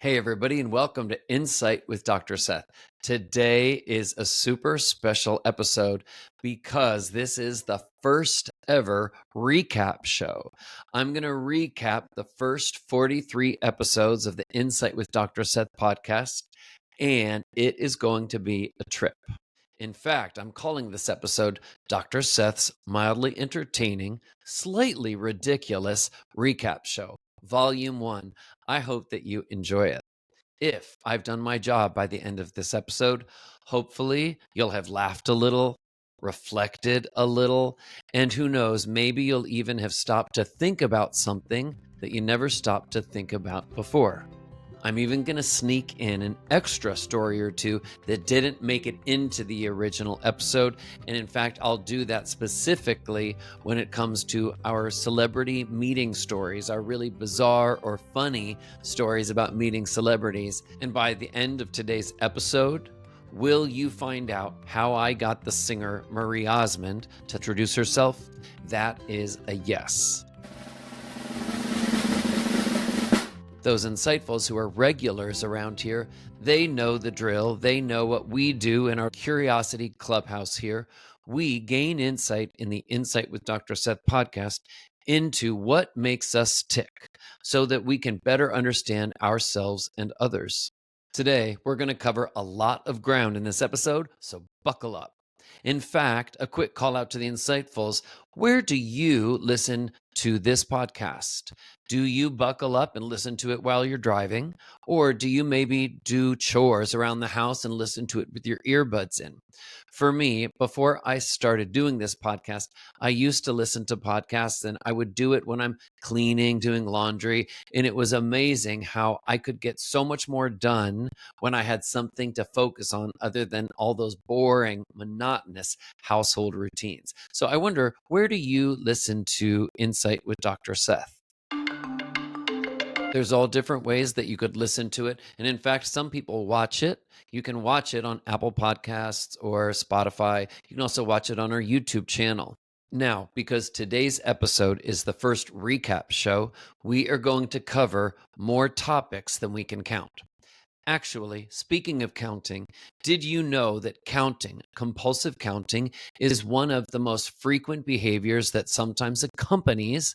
Hey, everybody, and welcome to Insight with Dr. Seth. Today is a super special episode because this is the first ever recap show. I'm going to recap the first 43 episodes of the Insight with Dr. Seth podcast, and it is going to be a trip. In fact, I'm calling this episode Dr. Seth's mildly entertaining, slightly ridiculous recap show, Volume 1. I hope that you enjoy it. If I've done my job by the end of this episode, hopefully you'll have laughed a little, reflected a little, and who knows, maybe you'll even have stopped to think about something that you never stopped to think about before. I'm even going to sneak in an extra story or two that didn't make it into the original episode. And in fact, I'll do that specifically when it comes to our celebrity meeting stories, our really bizarre or funny stories about meeting celebrities. And by the end of today's episode, will you find out how I got the singer Marie Osmond to introduce herself? That is a yes. Those insightfuls who are regulars around here, they know the drill. They know what we do in our Curiosity Clubhouse here. We gain insight in the Insight with Dr. Seth podcast into what makes us tick so that we can better understand ourselves and others. Today, we're going to cover a lot of ground in this episode, so buckle up. In fact, a quick call out to the insightfuls. Where do you listen to this podcast? Do you buckle up and listen to it while you're driving? Or do you maybe do chores around the house and listen to it with your earbuds in? For me, before I started doing this podcast, I used to listen to podcasts and I would do it when I'm cleaning, doing laundry. And it was amazing how I could get so much more done when I had something to focus on other than all those boring, monotonous household routines. So I wonder, where do you listen to Insight with Dr. Seth? There's all different ways that you could listen to it. And in fact, some people watch it. You can watch it on Apple Podcasts or Spotify. You can also watch it on our YouTube channel. Now, because today's episode is the first recap show, we are going to cover more topics than we can count. Actually, speaking of counting, did you know that counting, compulsive counting, is one of the most frequent behaviors that sometimes accompanies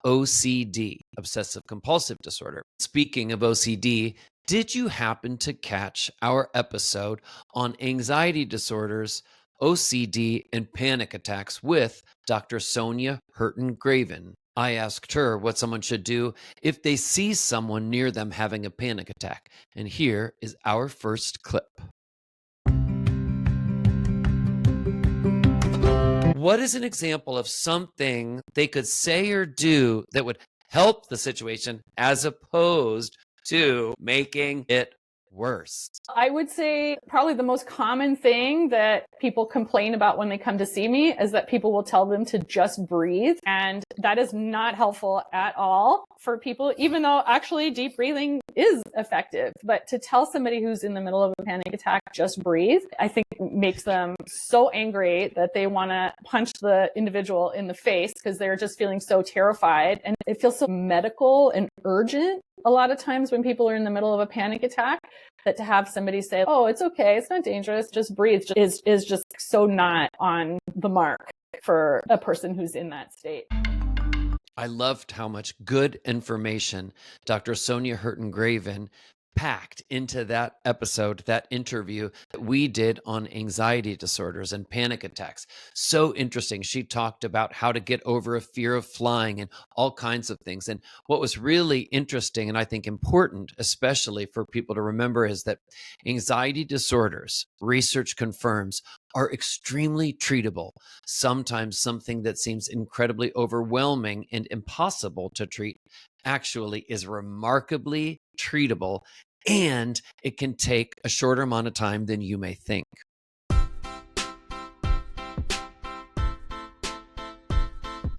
OCD, obsessive compulsive disorder? Speaking of OCD, did you happen to catch our episode on anxiety disorders, OCD, and panic attacks with Dr. Sonia Hurton-Graven? I asked her what someone should do if they see someone near them having a panic attack. And here is our first clip. What is an example of something they could say or do that would help the situation as opposed to making it worse? I would say probably the most common thing that people complain about when they come to see me is that people will tell them to just breathe. And that is not helpful at all for people, even though actually deep breathing is effective. But to tell somebody who's in the middle of a panic attack, just breathe, I think makes them so angry that they want to punch the individual in the face because they're just feeling so terrified. And it feels so medical and urgent a lot of times when people are in the middle of a panic attack, that to have somebody say, oh, it's okay, it's not dangerous, just breathe, is just so not on the mark for a person who's in that state. I loved how much good information Dr. Sonia Hurton-Graven packed into that episode, that interview that we did on anxiety disorders and panic attacks. So interesting. She talked about how to get over a fear of flying and all kinds of things. And what was really interesting and I think important, especially for people to remember, is that anxiety disorders, research confirms, are extremely treatable. Sometimes something that seems incredibly overwhelming and impossible to treat actually is remarkably treatable, and it can take a shorter amount of time than you may think.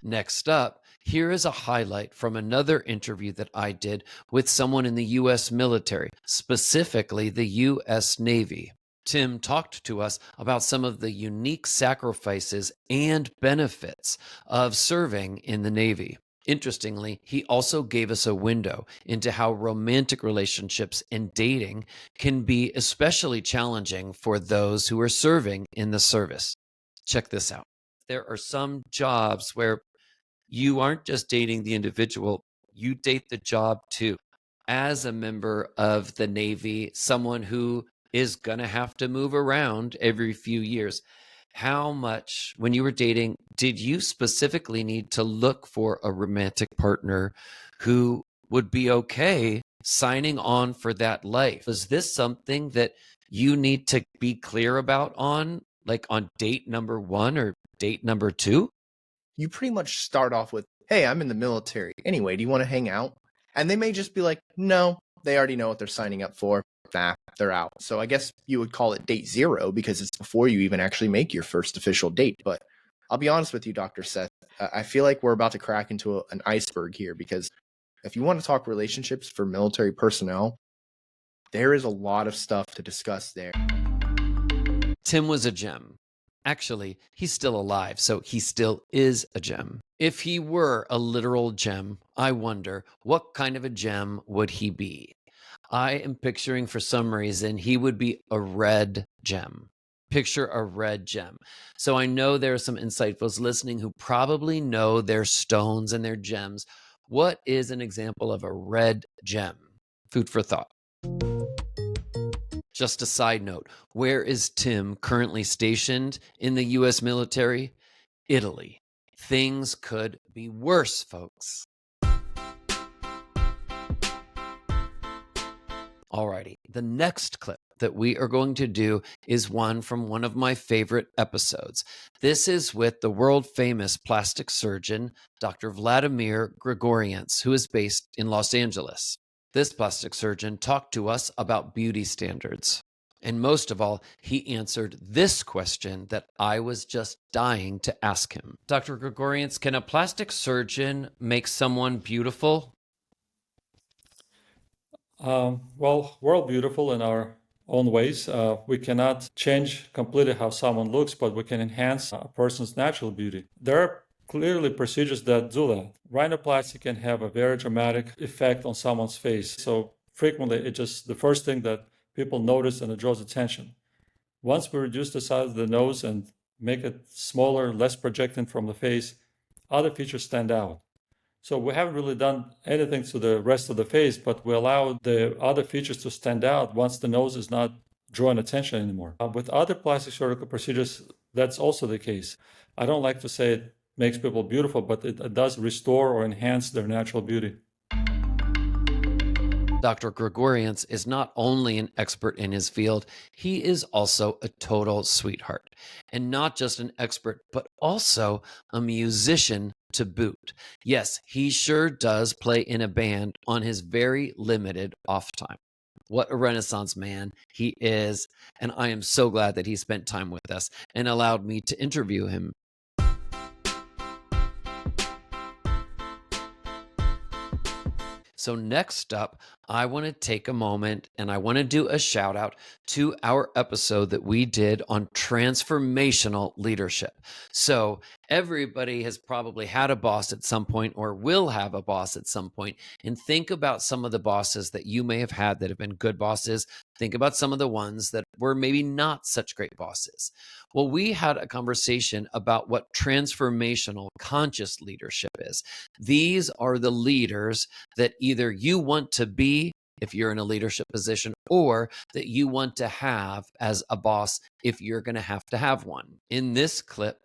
Next up, here is a highlight from another interview that I did with someone in the U.S. military, specifically the U.S. Navy. Tim talked to us about some of the unique sacrifices and benefits of serving in the Navy. Interestingly, he also gave us a window into how romantic relationships and dating can be especially challenging for those who are serving in the service. Check this out. There are some jobs where you aren't just dating the individual, you date the job too. As a member of the Navy, someone who is going to have to move around every few years, how much, when you were dating, did you specifically need to look for a romantic partner who would be okay signing on for that life? Is this something that you need to be clear about like on date number 1 or date number 2? You pretty much start off with, hey, I'm in the military. Anyway, do you want to hang out? And they may just be like, no, they already know what they're signing up for. Nah, they're out. So I guess you would call it date 0 because it's before you even actually make your first official date. But I'll be honest with you, Dr. Seth, I feel like we're about to crack into an iceberg here, because if you want to talk relationships for military personnel, there is a lot of stuff to discuss there. Tim was a gem. Actually, he's still alive, so he still is a gem. If he were a literal gem, I wonder what kind of a gem would he be? I am picturing, for some reason, he would be a red gem. Picture a red gem. So I know there are some insightfuls listening who probably know their stones and their gems. What is an example of a red gem? Food for thought. Just a side note, where is Tim currently stationed in the U.S. military? Italy. Things could be worse, folks. Alrighty, the next clip that we are going to do is one from one of my favorite episodes. This is with the world-famous plastic surgeon, Dr. Vladimir Gregorians, who is based in Los Angeles. This plastic surgeon talked to us about beauty standards. And most of all, he answered this question that I was just dying to ask him. Dr. Gregorians, can a plastic surgeon make someone beautiful? Well, we're all beautiful in our own ways. We cannot change completely how someone looks, but we can enhance a person's natural beauty. There are clearly procedures that do that. Rhinoplasty can have a very dramatic effect on someone's face. So frequently, it's just the first thing that people notice and it draws attention. Once we reduce the size of the nose and make it smaller, less projecting from the face, other features stand out. So we haven't really done anything to the rest of the face, but we allow the other features to stand out once the nose is not drawing attention anymore. With other plastic surgical procedures, that's also the case. I don't like to say it makes people beautiful, but it does restore or enhance their natural beauty. Dr. Gregorians is not only an expert in his field, he is also a total sweetheart. And not just an expert, but also a musician to boot. Yes, he sure does play in a band on his very limited off time. What a Renaissance man he is. And I am so glad that he spent time with us and allowed me to interview him. So next up, I want to take a moment and I want to do a shout out to our episode that we did on transformational leadership. So everybody has probably had a boss at some point or will have a boss at some point. And think about some of the bosses that you may have had that have been good bosses. Think about some of the ones that were maybe not such great bosses. Well, we had a conversation about what transformational conscious leadership is. These are the leaders that either you want to be if you're in a leadership position or that you want to have as a boss if you're going to have one. In this clip,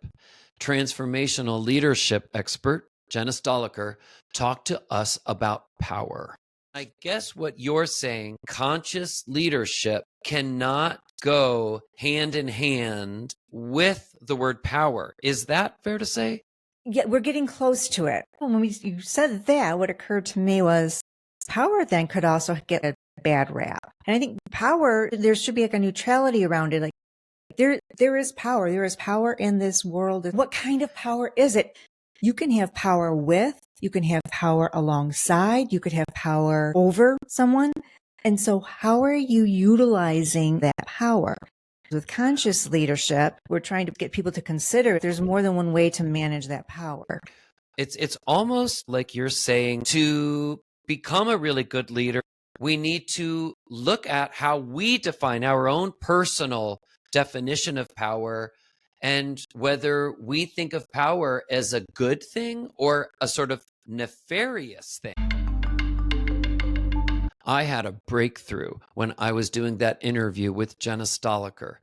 transformational leadership expert Jenna Stoliker talked to us about power. I guess what you're saying, conscious leadership cannot go hand in hand with the word power. Is that fair to say? Yeah, we're getting close to it. When you said that, what occurred to me was power then could also get a bad rap. And I think power, there should be like a neutrality around it. Like there is power. There is power in this world. What kind of power is it? You can have power with, you can have power alongside, you could have power over someone. And so how are you utilizing that power? With conscious leadership, we're trying to get people to consider there's more than one way to manage that power. It's almost like you're saying to become a really good leader, we need to look at how we define our own personal definition of power and whether we think of power as a good thing or a sort of nefarious thing. I had a breakthrough when I was doing that interview with Jenna Stoliker.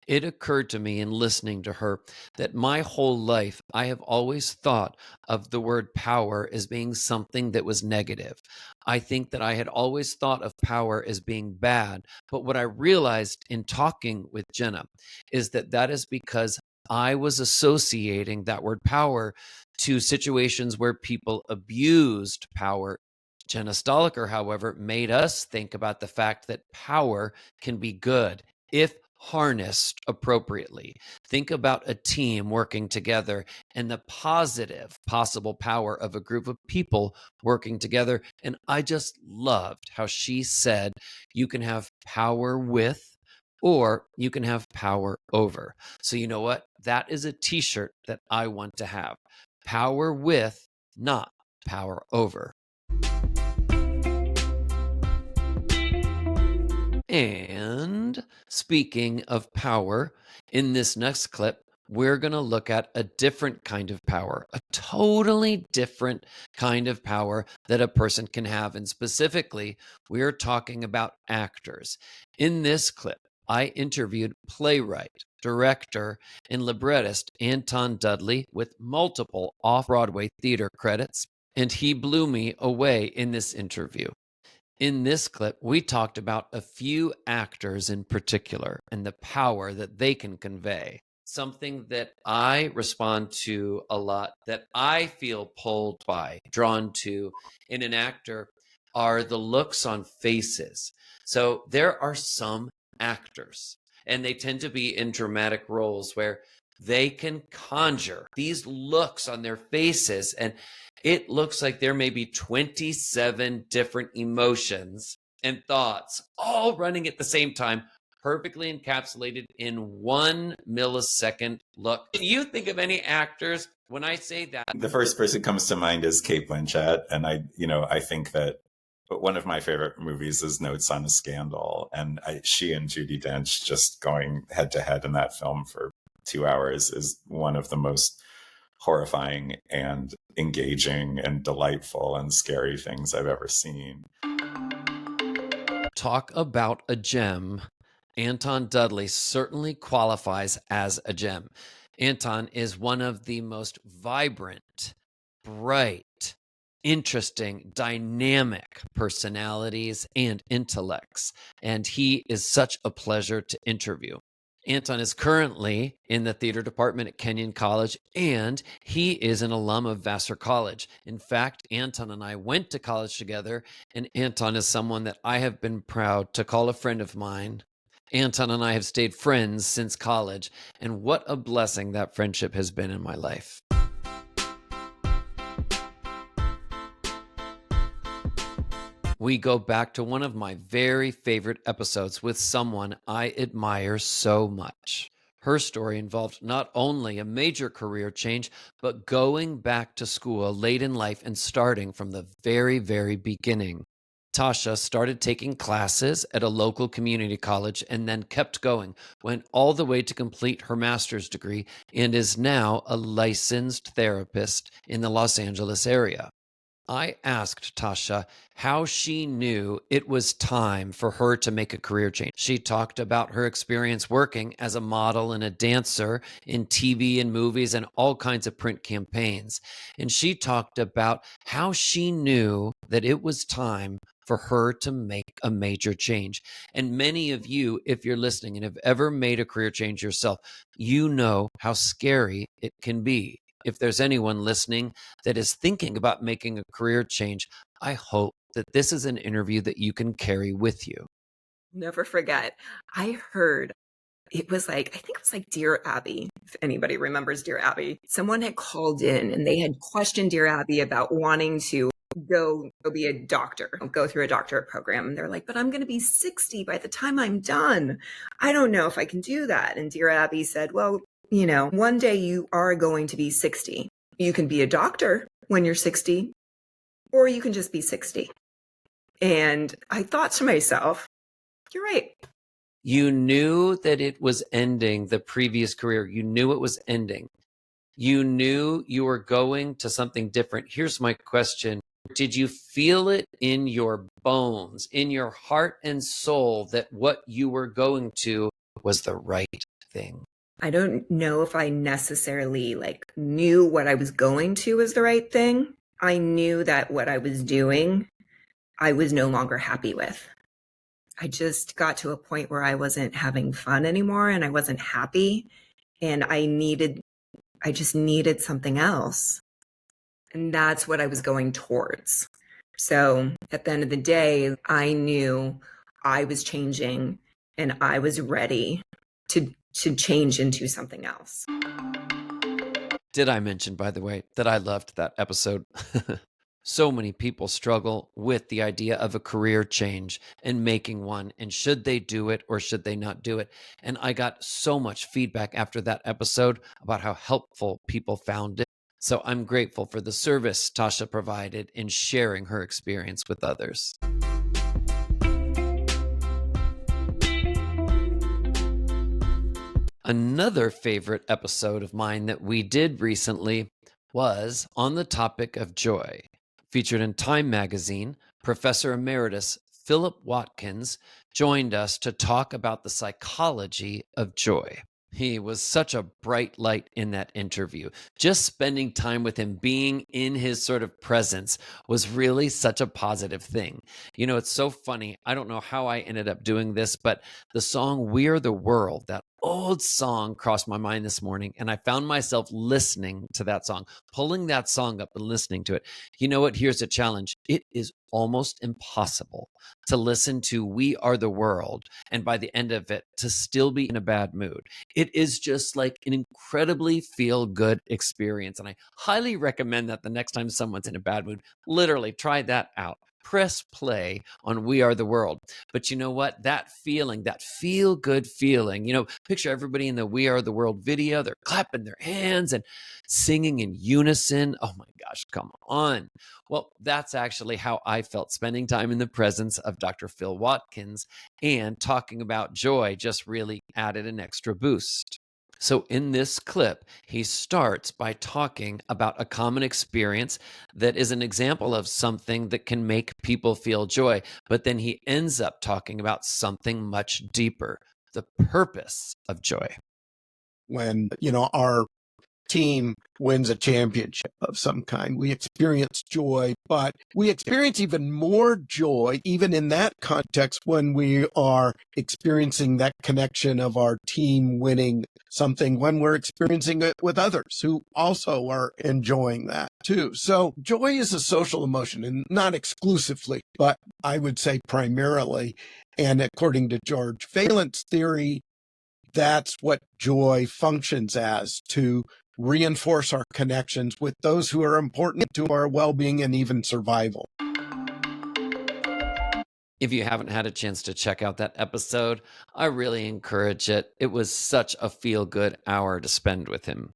It occurred to me in listening to her that my whole life I have always thought of the word power as being something that was negative. I think that I had always thought of power as being bad, but what I realized in talking with Jenna is that that is because I was associating that word power to situations where people abused power. Jenna Stoliker, however, made us think about the fact that power can be good if harnessed appropriately. Think about a team working together and the positive possible power of a group of people working together. And I just loved how she said you can have power with or you can have power over. So you know what? That is a t-shirt that I want to have. Power with, not power over. And speaking of power, in this next clip, we're going to look at a different kind of power, a totally different kind of power that a person can have. And specifically, we're talking about actors. In this clip, I interviewed playwright, director, and librettist Anton Dudley with multiple off-Broadway theater credits, and he blew me away in this interview. In this clip, we talked about a few actors in particular and the power that they can convey. Something that I respond to a lot, that I feel pulled by, drawn to in an actor, are the looks on faces. So there are some actors, and they tend to be in dramatic roles where they can conjure these looks on their faces, and it looks like there may be 27 different emotions and thoughts all running at the same time, perfectly encapsulated in 1 millisecond look. Can you think of any actors when I say that? The first person comes to mind is Cate Blanchett. And I think that one of my favorite movies is Notes on a Scandal. And she and Judi Dench just going head to head in that film for 2 hours is one of the most horrifying and engaging and delightful and scary things I've ever seen. Talk about a gem. Anton Dudley certainly qualifies as a gem. Anton is one of the most vibrant, bright, interesting, dynamic personalities and intellects, and he is such a pleasure to interview. Anton is currently in the theater department at Kenyon College, and he is an alum of Vassar College. In fact, Anton and I went to college together, and Anton is someone that I have been proud to call a friend of mine. Anton and I have stayed friends since college, and what a blessing that friendship has been in my life. We go back to one of my very favorite episodes with someone I admire so much. Her story involved not only a major career change, but going back to school late in life and starting from the very, very beginning. Tasha started taking classes at a local community college and then kept going, went all the way to complete her master's degree, and is now a licensed therapist in the Los Angeles area. I asked Tasha how she knew it was time for her to make a career change. She talked about her experience working as a model and a dancer in TV and movies and all kinds of print campaigns. And she talked about how she knew that it was time for her to make a major change. And many of you, if you're listening and have ever made a career change yourself, you know how scary it can be. If there's anyone listening that is thinking about making a career change, I hope that this is an interview that you can carry with you. Never forget. I heard I think it was like Dear Abby, if anybody remembers Dear Abby. Someone had called in and they had questioned Dear Abby about wanting to go be a doctor, go through a doctorate program. And they're like, but I'm going to be 60 by the time I'm done. I don't know if I can do that. And Dear Abby said, well, one day you are going to be 60. You can be a doctor when you're 60, or you can just be 60. And I thought to myself, you're right. You knew that it was ending the previous career. You knew it was ending. You knew you were going to something different. Here's my question. Did you feel it in your bones, in your heart and soul, that what you were going to was the right thing? I don't know if I necessarily knew what I was going to was the right thing. I knew that what I was doing, I was no longer happy with. I just got to a point where I wasn't having fun anymore and I wasn't happy, and I just needed something else. And that's what I was going towards. So at the end of the day, I knew I was changing and I was ready to change into something else. Did I mention, by the way, that I loved that episode? So many people struggle with the idea of a career change and making one, and should they do it or should they not do it? And I got so much feedback after that episode about how helpful people found it. So I'm grateful for the service Tasha provided in sharing her experience with others. Another favorite episode of mine that we did recently was on the topic of joy. Featured in Time magazine, Professor Emeritus Philip Watkins joined us to talk about the psychology of joy. He was such a bright light in that interview. Just spending time with him, being in his sort of presence, was really such a positive thing. You know, it's so funny. I don't know how I ended up doing this, but the song We're the World, that old song, crossed my mind this morning, and I found myself listening to that song, pulling that song up and listening to it. You know what? Here's a challenge. It is almost impossible to listen to We Are the World and by the end of it to still be in a bad mood. It is just like an incredibly feel-good experience, and I highly recommend that the next time someone's in a bad mood, literally try that out. Press play on We Are the World. But you know what? That feeling, that feel-good feeling, you know, picture everybody in the We Are the World video. They're clapping their hands and singing in unison. Oh my gosh, come on. Well, that's actually how I felt spending time in the presence of Dr. Phil Watkins, and talking about joy just really added an extra boost. So in this clip, he starts by talking about a common experience that is an example of something that can make people feel joy, but then he ends up talking about something much deeper, the purpose of joy. When, our team wins a championship of some kind, we experience joy, but we experience even more joy, even in that context, when we are experiencing that connection of our team winning something, when we're experiencing it with others who also are enjoying that too. So joy is a social emotion, and not exclusively, but I would say primarily. And according to George Phelan's theory, that's what joy functions as, to reinforce our connections with those who are important to our well-being and even survival. If you haven't had a chance to check out that episode, I really encourage it. It was such a feel-good hour to spend with him.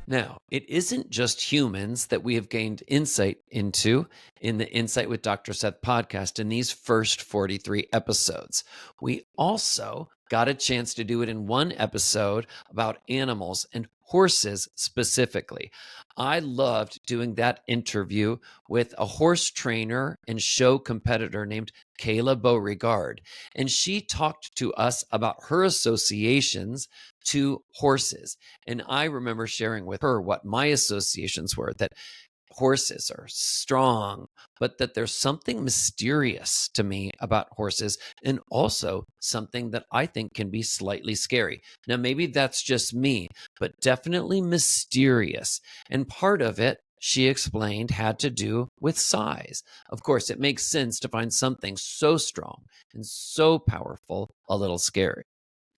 Now, it isn't just humans that we have gained insight into in the Insight with Dr. Seth podcast in these first 43 episodes. We also got a chance to do it in one episode about animals and horses specifically. I loved doing that interview with a horse trainer and show competitor named Kayla Beauregard. And she talked to us about her associations to horses. And I remember sharing with her what my associations were, that horses are strong, but that there's something mysterious to me about horses, and also something that I think can be slightly scary. Now, maybe that's just me, but definitely mysterious. And part of it, she explained, had to do with size. Of course, it makes sense to find something so strong and so powerful a little scary.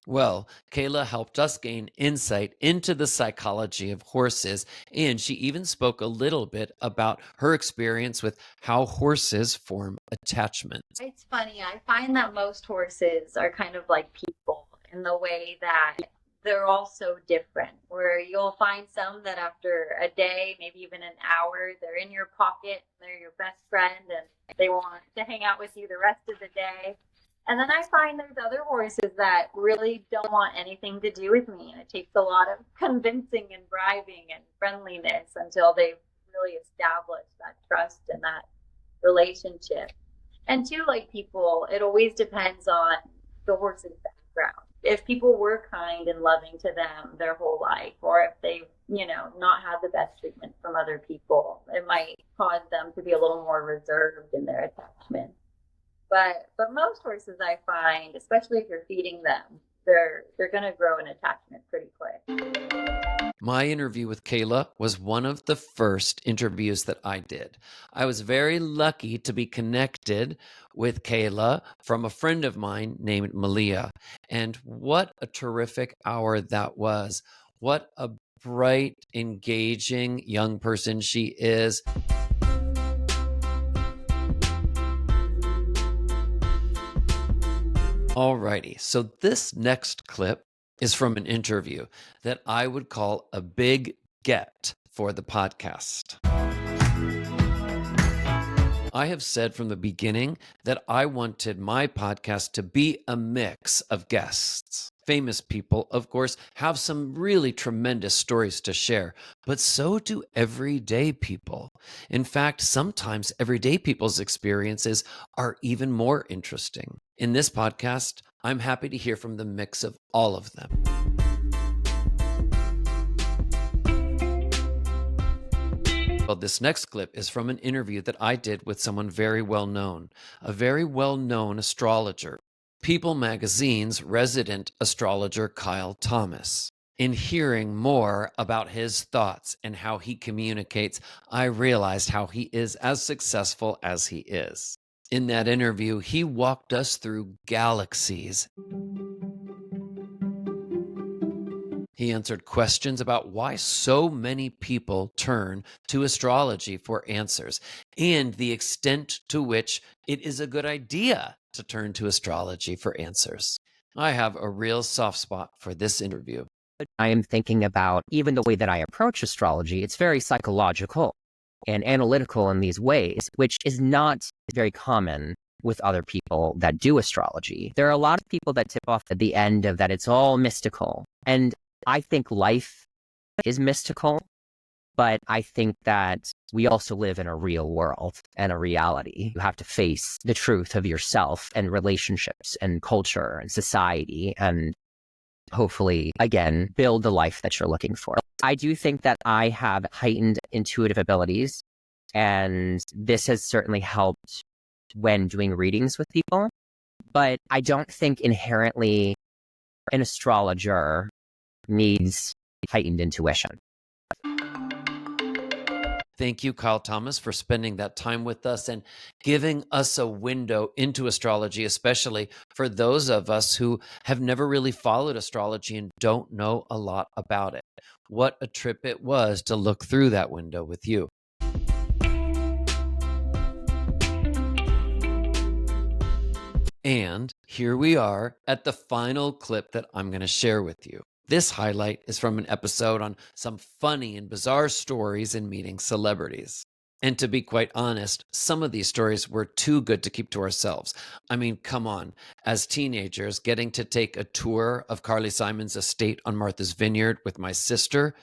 Well, Kayla helped us gain insight into the psychology of horses, and she even spoke a little bit about her experience with how horses form attachment. It's funny. I find that most horses are kind of like people in the way that they're all so different, where you'll find some that after a day, maybe even an hour, they're in your pocket, they're your best friend, and they want to hang out with you the rest of the day. And then I find there's other horses that really don't want anything to do with me. And it takes a lot of convincing and bribing and friendliness until they've really established that trust and that relationship. And too, like people, it always depends on the horse's background. If people were kind and loving to them their whole life, or if they've, not had the best treatment from other people, it might cause them to be a little more reserved in their attachment. But most horses I find, especially if you're feeding them, they're going to grow an attachment pretty quick. My interview with Kayla was one of the first interviews that I did. I was very lucky to be connected with Kayla from a friend of mine named Malia. And what a terrific hour that was. What a bright, engaging young person she is. Alrighty, so this next clip is from an interview that I would call a big get for the podcast. I have said from the beginning that I wanted my podcast to be a mix of guests. Famous people, of course, have some really tremendous stories to share, but so do everyday people. In fact, sometimes everyday people's experiences are even more interesting. In this podcast, I'm happy to hear from the mix of all of them. Well, this next clip is from an interview that I did with someone very well known, a very well-known astrologer, People Magazine's resident astrologer Kyle Thomas. In hearing more about his thoughts and how he communicates, I realized how he is as successful as he is. In that interview, he walked us through galaxies. He answered questions about why so many people turn to astrology for answers and the extent to which it is a good idea to turn to astrology for answers. I have a real soft spot for this interview. I am thinking about even the way that I approach astrology. It's very psychological and analytical in these ways, which is not very common with other people that do astrology. There are a lot of people that tip off at the end of that it's all mystical. And I think life is mystical, but I think that we also live in a real world and a reality. You have to face the truth of yourself and relationships and culture and society and hopefully, again, build the life that you're looking for. I do think that I have heightened intuitive abilities, and this has certainly helped when doing readings with people, but I don't think inherently an astrologer needs heightened intuition. Thank you, Kyle Thomas, for spending that time with us and giving us a window into astrology, especially for those of us who have never really followed astrology and don't know a lot about it. What a trip it was to look through that window with you. And here we are at the final clip that I'm going to share with you. This highlight is from an episode on some funny and bizarre stories in meeting celebrities. And to be quite honest, some of these stories were too good to keep to ourselves. I mean, come on. As teenagers, getting to take a tour of Carly Simon's estate on Martha's Vineyard with my sister,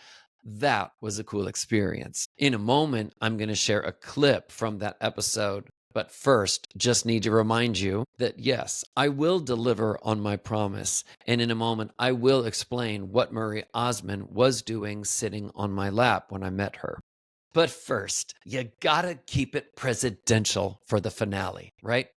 that was a cool experience. In a moment, I'm going to share a clip from that episode. But first, just need to remind you that yes, I will deliver on my promise. And in a moment, I will explain what Marie Osmond was doing sitting on my lap when I met her. But first, you gotta keep it presidential for the finale, right?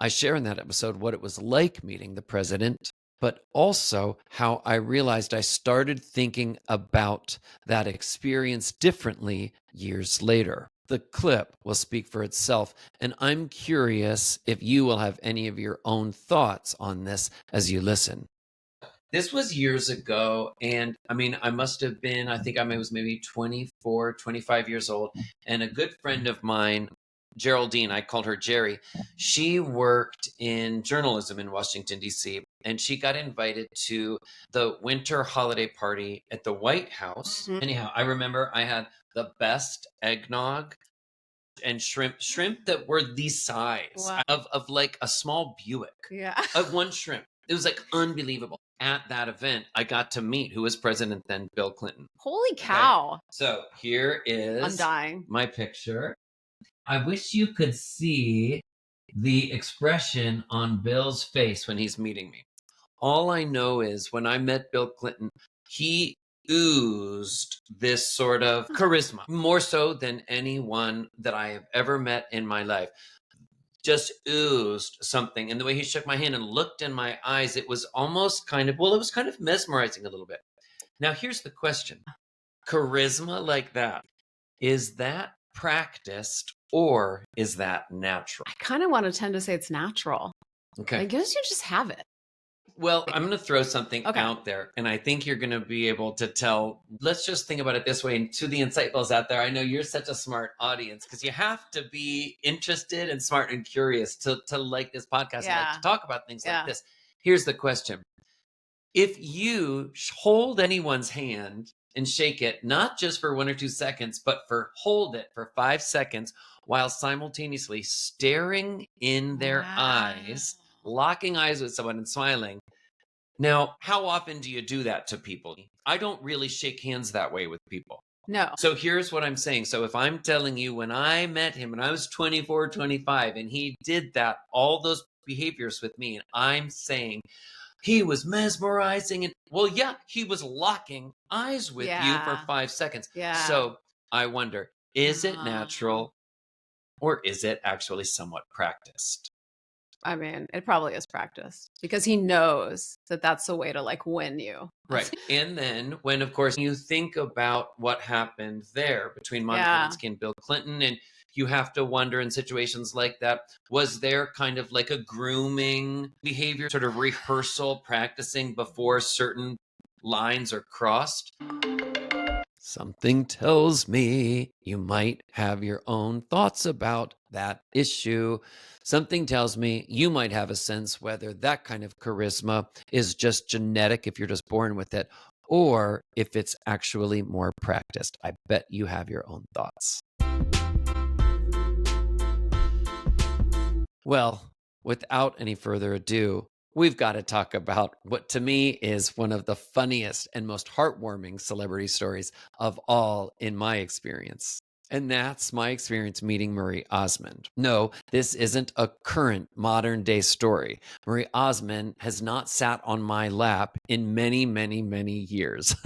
I share in that episode what it was like meeting the president, but also how I realized I started thinking about that experience differently years later. The clip will speak for itself, and I'm curious if you will have any of your own thoughts on this as you listen. This was years ago, and I mean, I must have been, I think I was maybe 24, 25 years old, and a good friend of mine, Geraldine, I called her Jerry, she worked in journalism in Washington, D.C., and she got invited to the winter holiday party at the White House. Mhm. Anyhow, I remember I had the best eggnog and shrimp that were the size Wow. of like a small Buick. Yeah. One shrimp. It was like unbelievable. At that event, I got to meet who was president then, Bill Clinton. Holy cow. So here is I'm dying. my picture. I wish you could see the expression on Bill's face when he's meeting me. All I know is when I met Bill Clinton, he oozed this sort of charisma, more so than anyone that I have ever met in my life. Just oozed something. And the way he shook my hand and looked in my eyes, it was almost kind of, well, it was kind of mesmerizing a little bit. Now, here's the question. Charisma like that, is that practiced or is that natural? I kind of want to tend to say it's natural. Okay. I guess you just have it. Well, I'm going to throw something Okay. out there, and I think you're going to be able to tell. Let's just think about it this way. And to the insightfuls out there, I know you're such a smart audience because you have to be interested and smart and curious to like this podcast and like to talk about things like this. Here's the question. If you hold anyone's hand and shake it, not just for 1 or 2 seconds, but hold it for 5 seconds while simultaneously staring in their eyes, locking eyes with someone and smiling. Now, how often do you do that to people? I don't really shake hands that way with people. No. So here's what I'm saying. So if I'm telling you when I met him when I was 24, 25, and he did that, all those behaviors with me, and I'm saying he was mesmerizing and, well, yeah, he was locking eyes with you for 5 seconds. Yeah. So I wonder, is it natural or is it actually somewhat practiced? I mean, it probably is practiced because he knows that that's the way to like win you. Right. And then when, of course, you think about what happened there between Monica Lewinsky and Bill Clinton, and you have to wonder in situations like that, was there kind of like a grooming behavior, sort of rehearsal, practicing before certain lines are crossed? Something tells me you might have your own thoughts about that issue. Something tells me you might have a sense whether that kind of charisma is just genetic if you're just born with it, or if it's actually more practiced. I bet you have your own thoughts. Well, without any further ado, we've got to talk about what to me is one of the funniest and most heartwarming celebrity stories of all in my experience. And that's my experience meeting Marie Osmond. No, this isn't a current modern day story. Marie Osmond has not sat on my lap in many, many, many years.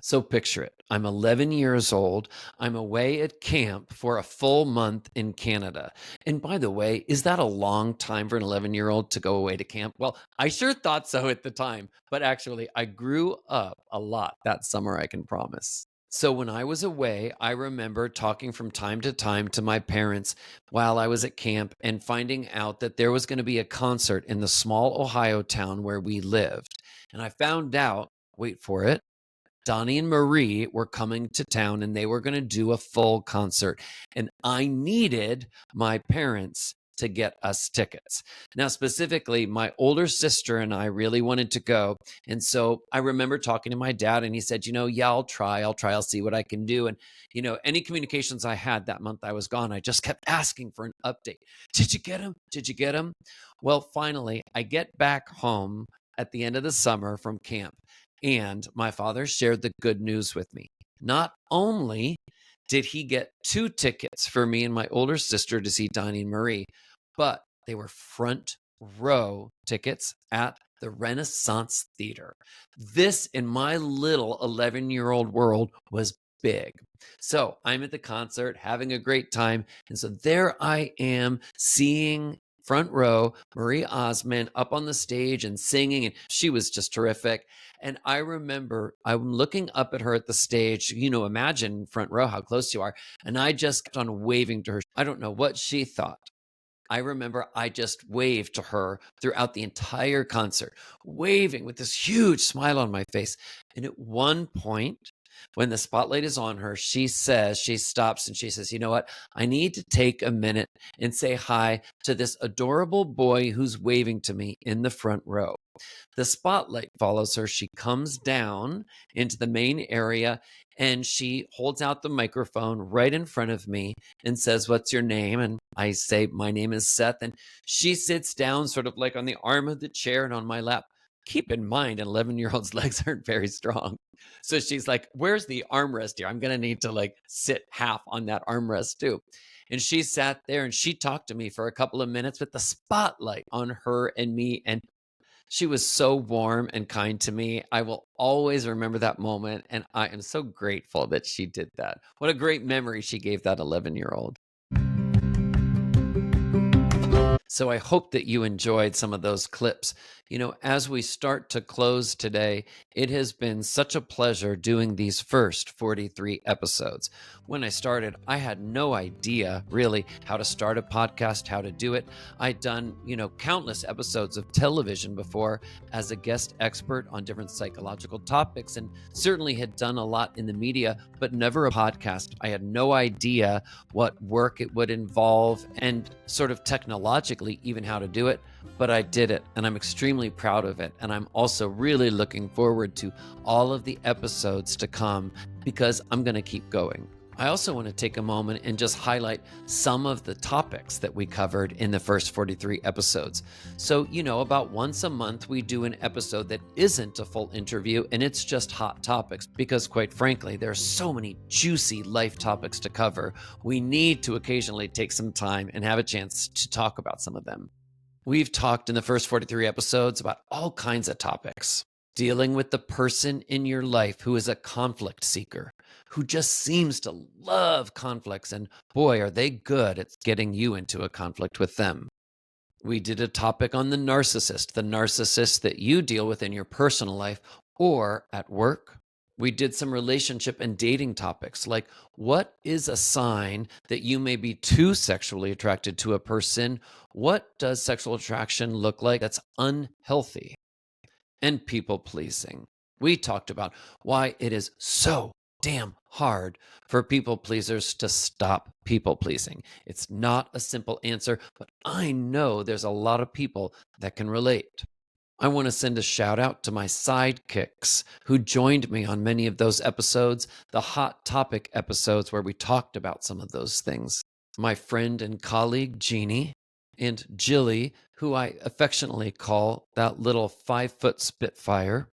So picture it. I'm 11 years old. I'm away at camp for a full month in Canada. And by the way, is that a long time for an 11-year-old to go away to camp? Well, I sure thought so at the time, but actually I grew up a lot that summer, I can promise. So when I was away, I remember talking from time to time to my parents while I was at camp and finding out that there was going to be a concert in the small Ohio town where we lived. And I found out, wait for it, Donnie and Marie were coming to town and they were going to do a full concert. And I needed my parents to get us tickets. Now, specifically, my older sister and I really wanted to go. And so I remember talking to my dad and he said, yeah, I'll try. I'll see what I can do. And, any communications I had that month I was gone, I just kept asking for an update. Did you get him? Did you get him? Well, finally, I get back home at the end of the summer from camp. And my father shared the good news with me. Not only did he get 2 tickets for me and my older sister to see Donnie and Marie, but they were front row tickets at the Renaissance Theater. This, in my little 11-year-old world, was big. So I'm at the concert, having a great time. And so there I am seeing front row, Marie Osmond up on the stage and singing, and she was just terrific. And I remember I'm looking up at her at the stage, imagine front row, how close you are. And I just kept on waving to her. I don't know what she thought. I remember I just waved to her throughout the entire concert, waving with this huge smile on my face. And at one point, When the spotlight is on her, she stops and she says, you know what? I need to take a minute and say hi to this adorable boy who's waving to me in the front row. The spotlight follows her. She comes down into the main area and she holds out the microphone right in front of me and says, what's your name? And I say, my name is Seth. And she sits down sort of like on the arm of the chair and on my lap. Keep in mind, an 11-year-old's legs aren't very strong. So she's like, where's the armrest here? I'm going to need to like sit half on that armrest too. And she sat there and she talked to me for a couple of minutes with the spotlight on her and me. And she was so warm and kind to me. I will always remember that moment. And I am so grateful that she did that. What a great memory she gave that 11-year-old. So I hope that you enjoyed some of those clips. You know, as we start to close today, it has been such a pleasure doing these first 43 episodes. When I started, I had no idea really how to start a podcast, how to do it. I'd done, countless episodes of television before as a guest expert on different psychological topics, and certainly had done a lot in the media, but never a podcast. I had no idea what work it would involve and sort of technologically even how to do it, but I did it and I'm extremely proud of it. And I'm also really looking forward to all of the episodes to come because I'm going to keep going. I also want to take a moment and just highlight some of the topics that we covered in the first 43 episodes. So, about once a month, we do an episode that isn't a full interview and it's just hot topics because, quite frankly, there are so many juicy life topics to cover. We need to occasionally take some time and have a chance to talk about some of them. We've talked in the first 43 episodes about all kinds of topics. Dealing with the person in your life who is a conflict seeker, who just seems to love conflicts, and boy, are they good at getting you into a conflict with them. We did a topic on the narcissist that you deal with in your personal life or at work. We did some relationship and dating topics like what is a sign that you may be too sexually attracted to a person? What does sexual attraction look like that's unhealthy? And people pleasing. We talked about why it is so damn hard for people pleasers to stop people pleasing. It's not a simple answer, but I know there's a lot of people that can relate. I want to send a shout out to my sidekicks who joined me on many of those episodes, the hot topic episodes where we talked about some of those things. My friend and colleague, Jeannie, and Jilly, who I affectionately call that little 5-foot Spitfire.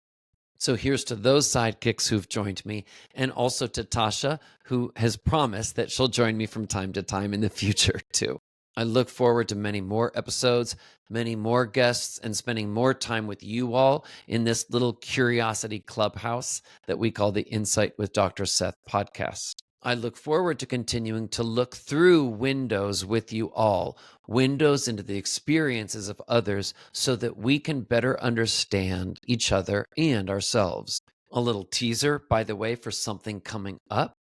So here's to those sidekicks who've joined me, and also to Tasha, who has promised that she'll join me from time to time in the future too. I look forward to many more episodes, many more guests, and spending more time with you all in this little curiosity clubhouse that we call the Insight with Dr. Seth podcast. I look forward to continuing to look through windows with you all, windows into the experiences of others so that we can better understand each other and ourselves. A little teaser, by the way, for something coming up.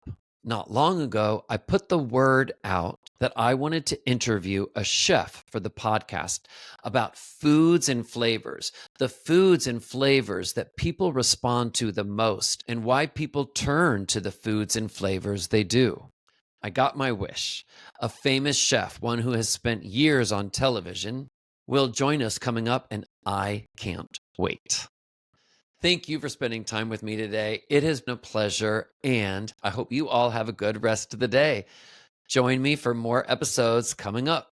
Not long ago, I put the word out that I wanted to interview a chef for the podcast about foods and flavors, the foods and flavors that people respond to the most, and why people turn to the foods and flavors they do. I got my wish. A famous chef, one who has spent years on television, will join us coming up, and I can't wait. Thank you for spending time with me today. It has been a pleasure, and I hope you all have a good rest of the day. Join me for more episodes coming up.